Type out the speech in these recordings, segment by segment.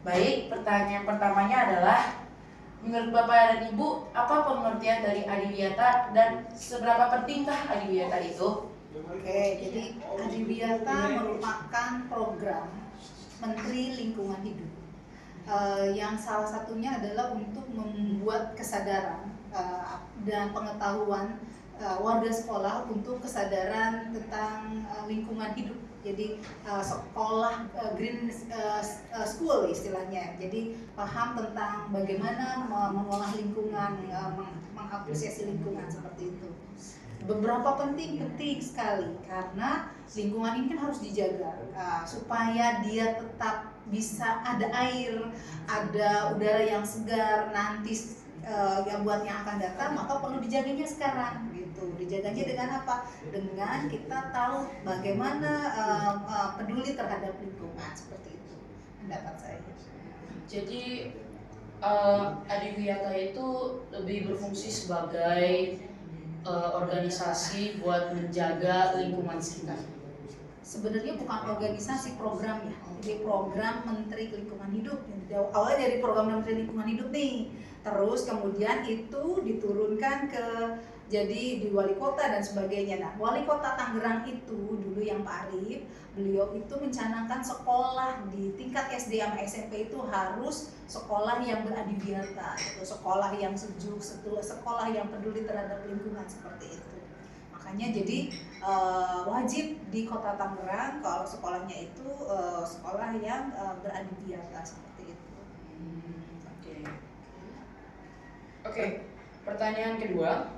Baik, pertanyaan pertamanya adalah, menurut Bapak dan Ibu, apa pengertian dari adiwiyata dan seberapa pentingkah adiwiyata itu? Oke, jadi adiwiyata merupakan program Menteri Lingkungan Hidup yang salah satunya adalah untuk membuat kesadaran dan pengetahuan warga sekolah untuk kesadaran tentang lingkungan hidup. Jadi sekolah green school istilahnya. Jadi paham tentang bagaimana mengolah lingkungan, mengapresiasi lingkungan seperti itu. Beberapa penting sekali karena lingkungan ini kan harus dijaga supaya dia tetap bisa ada air, ada udara yang segar nanti yang buat yang akan datang, maka perlu dijaganya sekarang gitu. Dijaganya dengan apa? Dengan kita tahu bagaimana peduli terhadap lingkungan, seperti itu pendapat saya. Jadi adiwiyata itu lebih berfungsi sebagai organisasi buat menjaga lingkungan sekitar. Sebenarnya bukan organisasi, program ya. Jadi program Menteri Lingkungan Hidup. Awalnya dari program Menteri Lingkungan Hidup nih. Terus kemudian itu diturunkan ke jadi di wali kota dan sebagainya. Nah, wali kota Tangerang itu dulu yang Pak Arif, beliau itu mencanangkan sekolah di tingkat SD sama SMP itu harus sekolah yang beradiwiyata, itu sekolah yang sejuk, sekolah yang peduli terhadap lingkungan seperti itu. Makanya jadi wajib di kota Tangerang kalau sekolahnya itu sekolah yang beradiwiyata seperti itu. Oke. Pertanyaan kedua,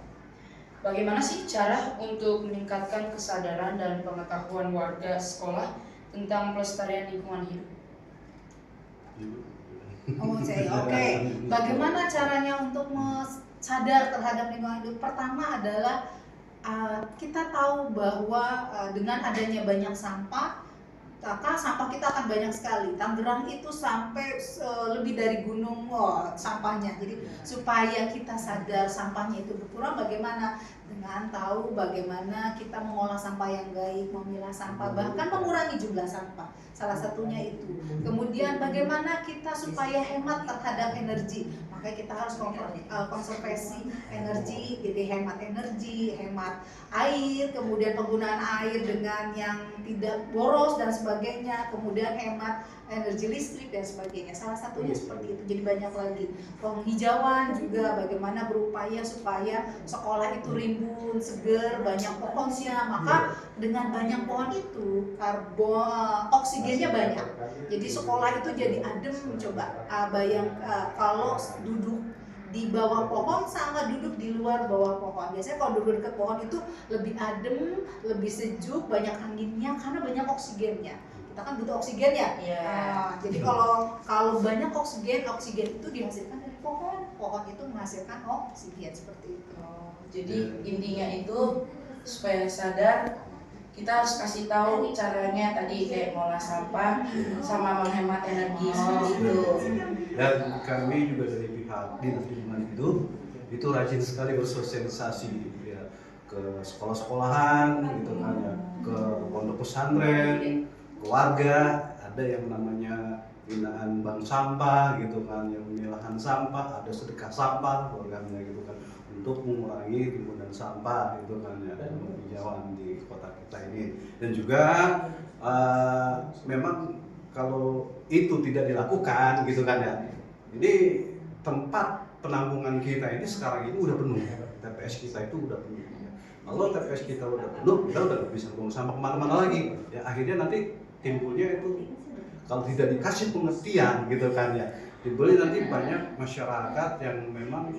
bagaimana sih cara untuk meningkatkan kesadaran dan pengetahuan warga sekolah tentang pelestarian lingkungan hidup? Oke. Bagaimana caranya untuk sadar terhadap lingkungan hidup? Pertama adalah kita tahu bahwa dengan adanya banyak sampah, maka sampah kita akan banyak sekali. Tangerang itu sampai lebih dari gunung sampahnya. Jadi supaya kita sadar sampahnya itu berkurang, bagaimana? Dengan tahu bagaimana kita mengolah sampah yang baik, memilah sampah, bahkan mengurangi jumlah sampah. Salah satunya itu. Kemudian bagaimana kita supaya hemat terhadap energi. Maka kita harus konservasi energi, jadi hemat energi, hemat air, kemudian penggunaan air dengan yang tidak boros dan sebagainya, kemudian hemat energi listrik dan sebagainya. Salah satunya seperti itu. Jadi banyak lagi. Penghijauan juga bagaimana berupaya supaya sekolah itu rimbun, seger, banyak pohonnya. Maka dengan banyak pohon itu oksigennya banyak. Jadi sekolah itu jadi adem. Coba kalau duduk di bawah pohon sama duduk di luar bawah pohon. Biasanya kalau duduk dekat pohon itu lebih adem, lebih sejuk, banyak anginnya karena banyak oksigennya. Kita kan butuh oksigen ya. Jadi kalau banyak oksigen itu dihasilkan dari pohon. Pohon itu menghasilkan oksigen seperti itu. Jadi intinya itu supaya sadar, kita harus kasih tahu caranya tadi kayak ngolah sampah sama menghemat energi seperti itu. Dan kami juga dari pihak Dinas Lingkungan Hidup itu rajin sekali bersosialisasi gitu ya, ke sekolah-sekolahan gitu kan ya, ke pondok pesantren, ke warga. Ada yang namanya binaan bank sampah gitu kan, yang pemilahan sampah, ada sedekah sampah programnya gitu kan, untuk mengurangi timbunan sampah gitu kan ya, dan penghijauan di kota kita ini. Dan juga memang kalau itu tidak dilakukan gitu kan ya, jadi tempat penampungan kita ini sekarang ini udah penuh, TPS kita itu udah penuh ya. Kalau TPS kita udah penuh, kita udah nggak bisa buang sampah kemana-mana lagi ya. Akhirnya nanti timbulnya itu, kalau tidak dikasih pengertian gitu kan ya, timbulnya nanti banyak masyarakat yang memang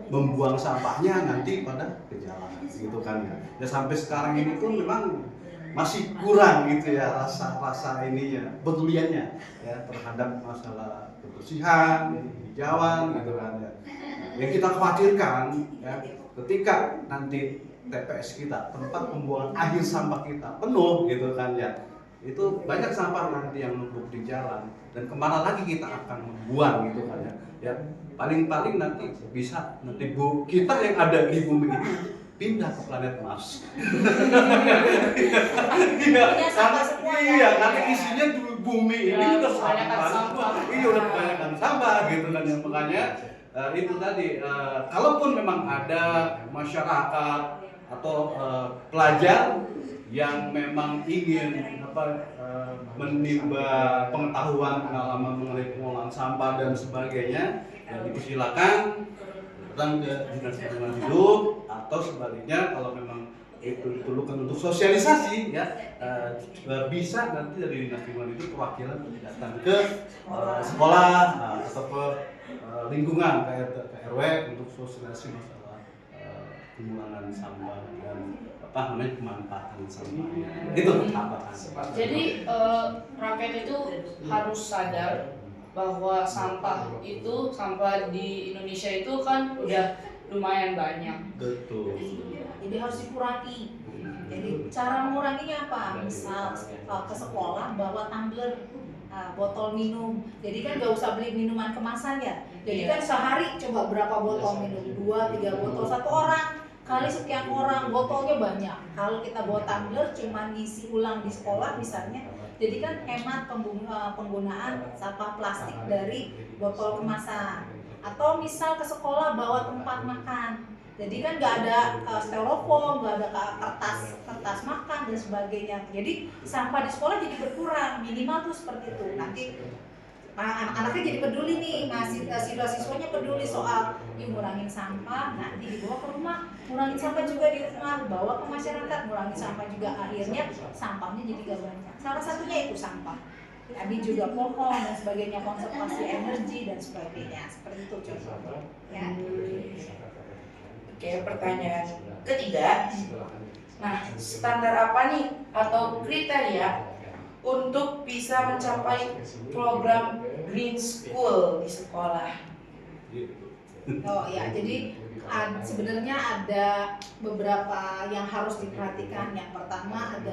membuang sampahnya nanti pada ke jalan gitu kan ya. Ya sampai sekarang ini pun memang masih kurang gitu ya rasa ininya, peduliannya ya terhadap masalah kebersihan, hijauan gitu kan ya. Yang kita khawatirkan ya, ketika nanti TPS kita, tempat pembuangan akhir sampah kita penuh gitu kan ya, itu banyak sampah nanti yang numpuk di jalan, dan kemana lagi kita akan membuang gitu kan ya. Ya paling-paling nanti bisa nanti kita yang ada di bumi ini pindah ke planet Mars. Iya, karena isinya bumi ini Ya, udah kebanyakan sampah. sampah. Iya udah kebanyakan sampah gitu kan ya. Makanya itu tadi kalaupun memang ada masyarakat atau pelajar yang memang ingin menimba pengalaman mengenai pengolahan sampah dan sebagainya, ya dipersilakan datang ke dinas lingkungan hidup, atau sebaliknya kalau memang itu diperlukan untuk sosialisasi ya bisa nanti dari dinas lingkungan hidup perwakilan datang ke sekolah atau ke lingkungan ke RW untuk sosialisasi masalah pengurangan sampah dan pemanfaatan sampahnya. Itu tambahan. Jadi rakyat itu harus sadar bahwa sampah di Indonesia itu kan udah lumayan banyak. Betul. Jadi harus dikurangi. Jadi cara menguranginya apa? Misal ke sekolah bawa tumbler, botol minum. Jadi kan nggak usah beli minuman kemasan ya. Jadi kan sehari coba berapa botol minum? 2-3 botol satu orang. Kali sekian orang, botolnya banyak. Kalau kita bawa tumbler cuma ngisi ulang di sekolah misalnya, jadi kan hemat penggunaan sampah plastik dari botol kemasan. Atau misal ke sekolah bawa tempat makan, jadi kan nggak ada styrofoam, nggak ada kertas makan dan sebagainya. Jadi sampah di sekolah jadi berkurang, minimal tuh seperti itu. Nanti anak-anaknya jadi peduli nih, siswa-siswanya peduli soal ngurangin sampah, nanti dibawa ke rumah, ngurangin sampah juga di rumah, bawa ke masyarakat, ngurangin sampah juga, akhirnya sampahnya jadi gak banyak. Salah satunya itu sampah. Tadi juga pohon dan sebagainya, konservasi energi dan sebagainya, seperti itu contohnya. Ya. Oke, pertanyaan ketiga. Nah, standar apa nih atau kriteria untuk bisa mencapai program Green School di sekolah? Oh ya, jadi sebenarnya ada beberapa yang harus diperhatikan. Yang pertama ada